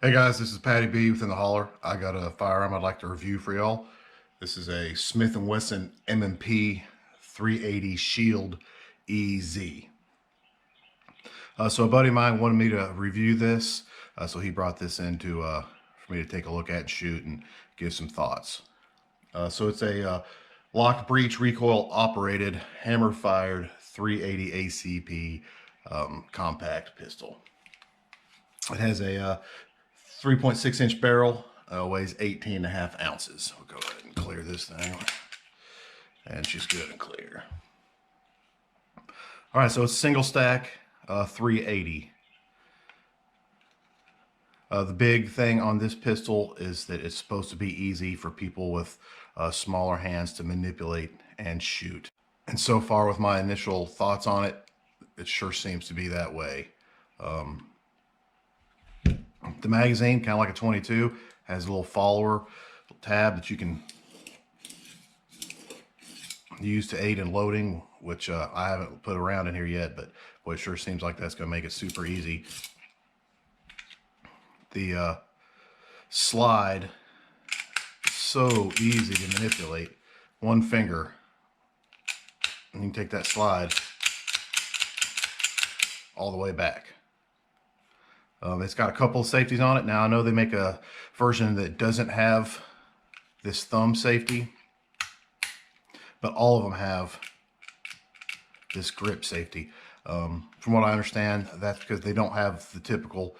Hey guys, this is Patty B within the holler. I got a firearm I'd like to review for y'all. This is a Smith and Wesson M&P 380 Shield EZ. So a buddy of mine wanted me to review this, so he brought this in for me to take a look at and shoot and give some thoughts. So it's a locked breech recoil operated hammer fired 380 ACP compact pistol. It has a 3.6-inch barrel, weighs 18.5 ounces. We'll go ahead and clear this thing. And she's good and clear. All right, so it's single stack, 380. The big thing on this pistol is that it's supposed to be easy for people with smaller hands to manipulate and shoot. And so far with my initial thoughts on it, it sure seems to be that way. The magazine, kind of like a 22, has a little follower tab that you can use to aid in loading, which I haven't put around in here yet, but boy, it sure seems like that's going to make it super easy. The slide is so easy to manipulate. One finger, and you can take that slide all the way back. It's got a couple of safeties on it. Now I know they make a version that doesn't have this thumb safety, but all of them have this grip safety. From what I understand, that's because they don't have the typical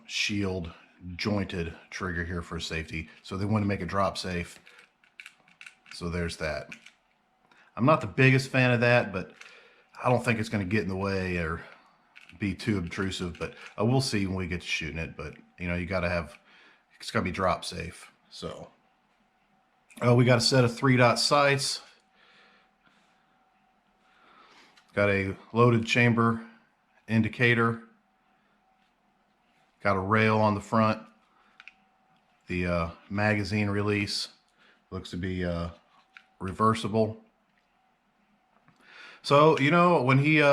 shield jointed trigger here for safety. So they want to make it drop safe. So there's that. I'm not the biggest fan of that, but I don't think it's going to get in the way or be too obtrusive, but we'll see when we get to shooting it. But you know, you got to have, it's got to be drop safe. So we got a set of 3-dot sights, got a loaded chamber indicator, got a rail on the front. The magazine release looks to be reversible. So you know, when he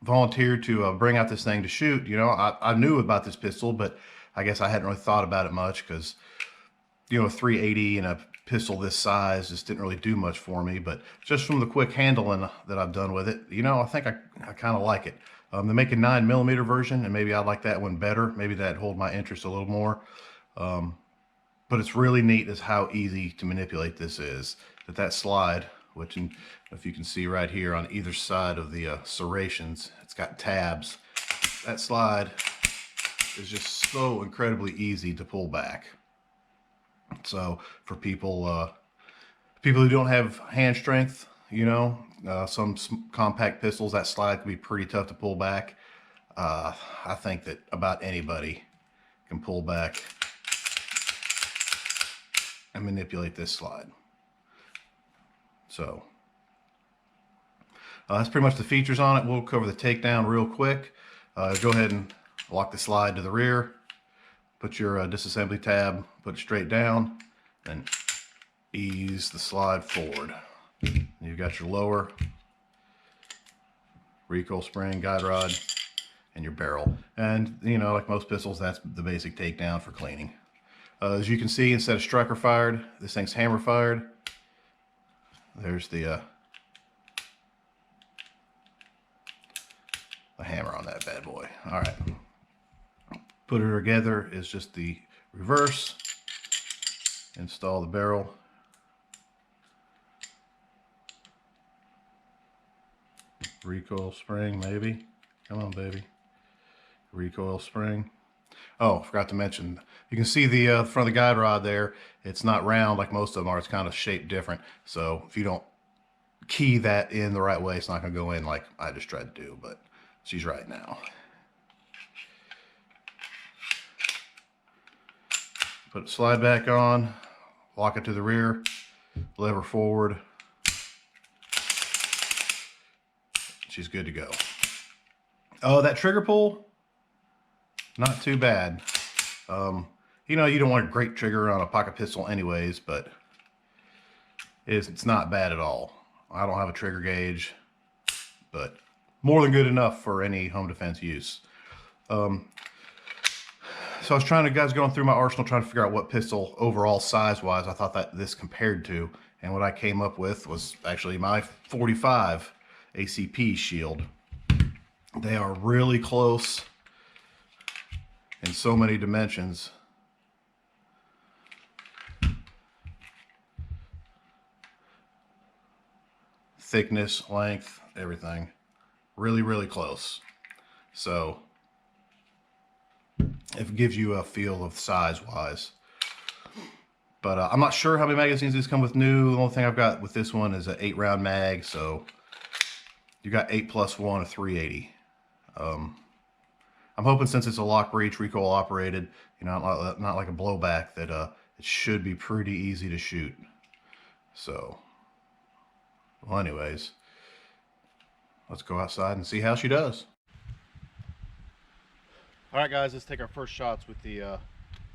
volunteered to bring out this thing to shoot, you know, I knew about this pistol, but I guess I hadn't really thought about it much because, you know, a 380 and a pistol this size just didn't really do much for me. But just from the quick handling that I've done with it, you know, I think I kind of like it. They make a 9mm version, and maybe I'd like that one better. Maybe that'd hold my interest a little more. But it's really neat is how easy to manipulate this is. That slide, which if you can see right here on either side of the serrations, it's got tabs. That slide is just so incredibly easy to pull back. So for people who don't have hand strength, you know, some compact pistols, that slide can be pretty tough to pull back. I think that about anybody can pull back and manipulate this slide. So that's pretty much the features on it. We'll cover the takedown real quick. Go ahead and lock the slide to the rear. Put your disassembly tab, put it straight down, and ease the slide forward. You've got your lower, recoil spring, guide rod, and your barrel. And you know, like most pistols, that's the basic takedown for cleaning. As you can see, instead of striker fired, this thing's hammer fired. There's the hammer on that bad boy. All right. Put her together is just the reverse. Install the barrel. Recoil spring, maybe. Come on, baby. Recoil spring. Oh, forgot to mention, you can see the front of the guide rod there. It's not round like most of them are. It's kind of shaped different. So if you don't key that in the right way, it's not going to go in like I just tried to do, but she's right now. Put the slide back on, lock it to the rear, lever forward. She's good to go. Oh, that trigger pull, not too bad. You know, you don't want a great trigger on a pocket pistol anyways, but it's not bad at all. I don't have a trigger gauge, but more than good enough for any home defense use. So I was going through my arsenal, trying to figure out what pistol overall size-wise I thought that this compared to. And what I came up with was actually my 45 ACP shield. They are really close in so many dimensions. Thickness, length, everything. Really, really close. So it gives you a feel of size-wise. But I'm not sure how many magazines these come with new. The only thing I've got with this one is an 8-round mag, so you got 8 plus 1, a 380. I'm hoping, since it's a lock breech, recoil operated, you know, not like a blowback, that it should be pretty easy to shoot. So, well, anyways, let's go outside and see how she does. All right, guys, let's take our first shots with the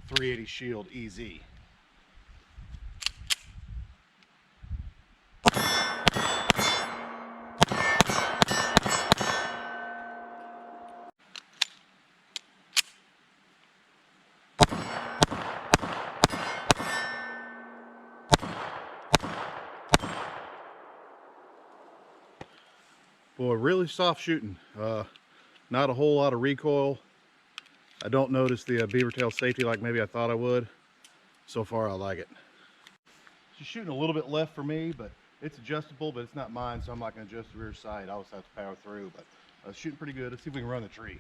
380 Shield EZ. Boy, really soft shooting. Not a whole lot of recoil. I don't notice the beaver tail safety like maybe I thought I would. So far, I like it. She's shooting a little bit left for me, but it's adjustable, but it's not mine, so I'm not going to adjust the rear sight. I always have to power through, but shooting pretty good. Let's see if we can run the tree.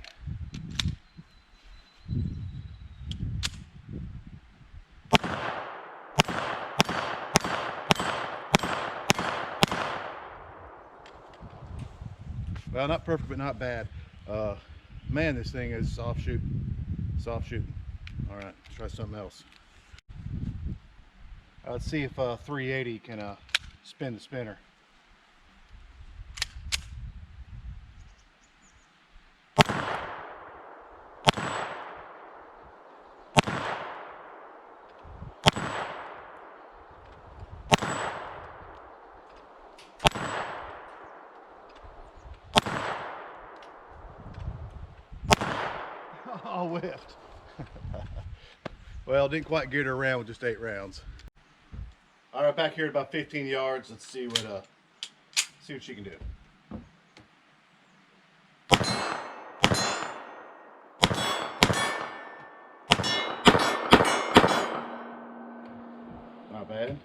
Well, not perfect, but not bad. Man, this thing is soft shooting. Soft shooting. All right, let's try something else. Let's see if 380 can spin the spinner. Oh, whiffed. Well, didn't quite get her around with just 8 rounds. All right, back here at about 15 yards. Let's see what she can do. Not bad.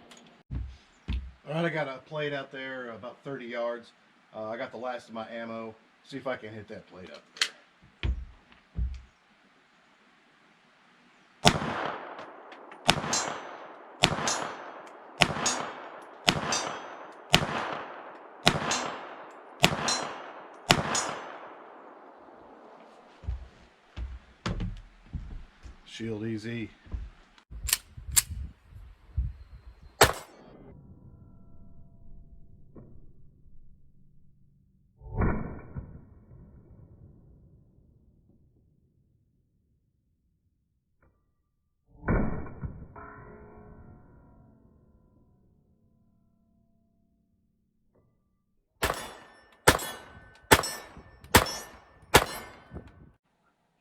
All right, I got a plate out there about 30 yards. I got the last of my ammo. See if I can hit that plate up there. Shield EZ.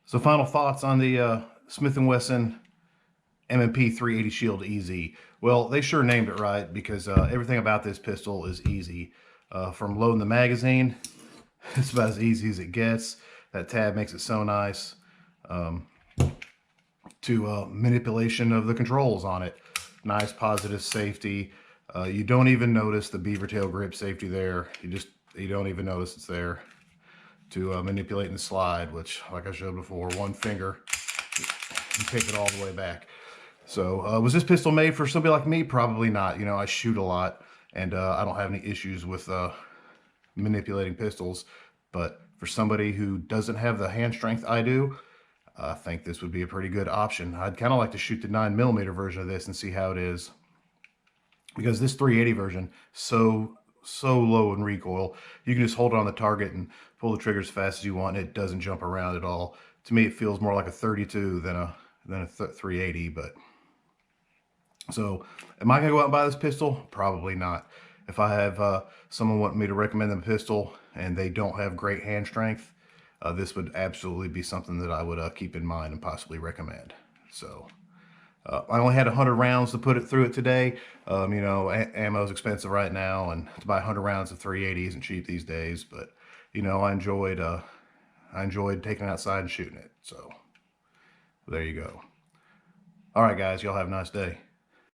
So final thoughts on the Smith and Wesson M&P 380 Shield EZ. Well, they sure named it right, because everything about this pistol is easy. From loading the magazine, it's about as easy as it gets. That tab makes it so nice. To manipulation of the controls on it. Nice positive safety. You don't even notice the beaver tail grip safety there. You don't even notice it's there. To manipulating the slide, which, like I showed before, one finger, you take it all the way back. So was this pistol made for somebody like me? Probably not. You know, I shoot a lot, and I don't have any issues with manipulating pistols. But for somebody who doesn't have the hand strength I do, I think this would be a pretty good option. I'd kind of like to shoot the 9mm version of this and see how it is, because this 380 version, so low in recoil, you can just hold it on the target and pull the trigger as fast as you want, and it doesn't jump around at all. To me, it feels more like a 32 than a 380. But so, am I gonna go out and buy this pistol? Probably not. If I have someone want me to recommend them a pistol and they don't have great hand strength, this would absolutely be something that I would keep in mind and possibly recommend. So I only had 100 rounds to put it through it today. You know, ammo is expensive right now, and to buy 100 rounds of 380 isn't cheap these days. But you know, I enjoyed taking it outside and shooting it. So there you go. All right, guys, y'all have a nice day.